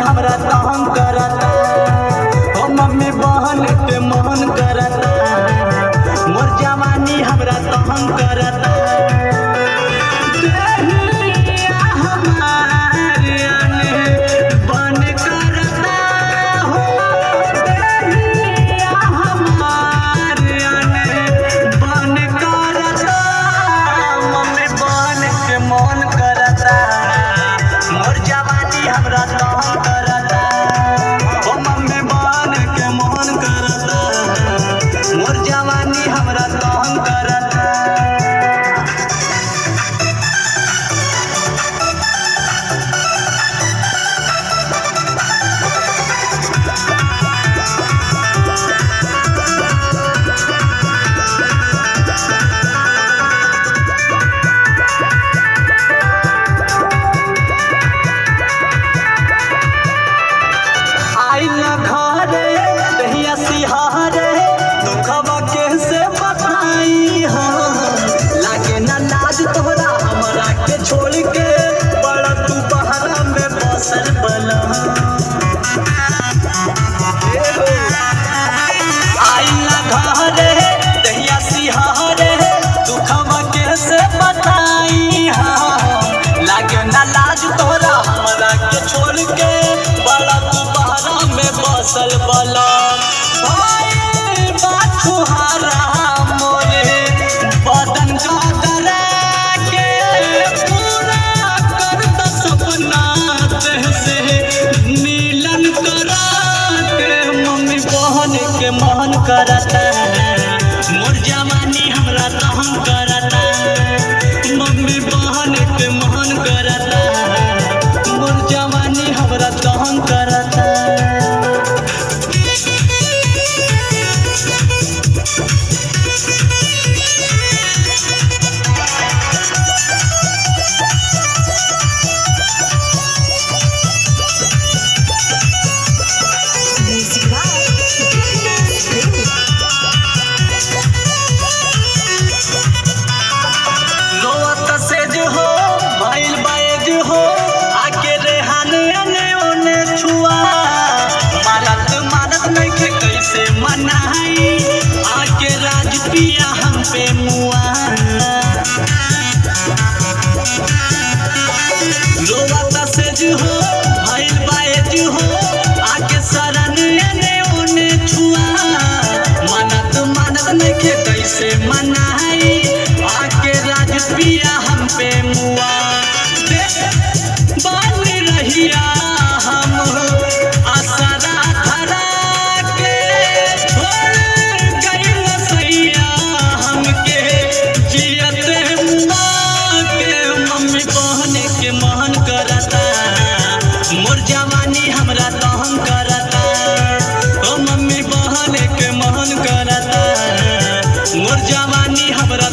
हमरा तंग करता, ओ मम्मी बहन के मोहन करता, मोर जवानी हमरा तंग करता। मन करता मोर जवानी हमरा तंग करता, ओ मम्मी बहन के मन करता, मोर जवानी हमरा तंग करता। छोड़ के बड़ा तू बहरा में बसल बला आइला घरे दहिया सिहारे दुखवा कैसे बताई लागे ना लाज तोरा हमरा के छोड़ के बड़ा तू बहरा में बसल बला। भाई बात छुहारा मोरे बदन का के मन करता, मोर जवानी हमरा तंग करता, मम्मी बहन के मन करता, मोर जवानी हमरा तंग करता। कैसे मनाई आके राज पिया हम पे मुआ, रोवाता सेज हो भइल बाएज हो आके शरण एने ओने छुआ, मानत नइखे कैसे मनाई आके राज पिया हम पे मुआ। बाल रहिया हम आसरा धरा मन करता, मोर जवानी हमरा तंग करता, ओ मम्मी बहन के मन करता, मोर जवानी हमरा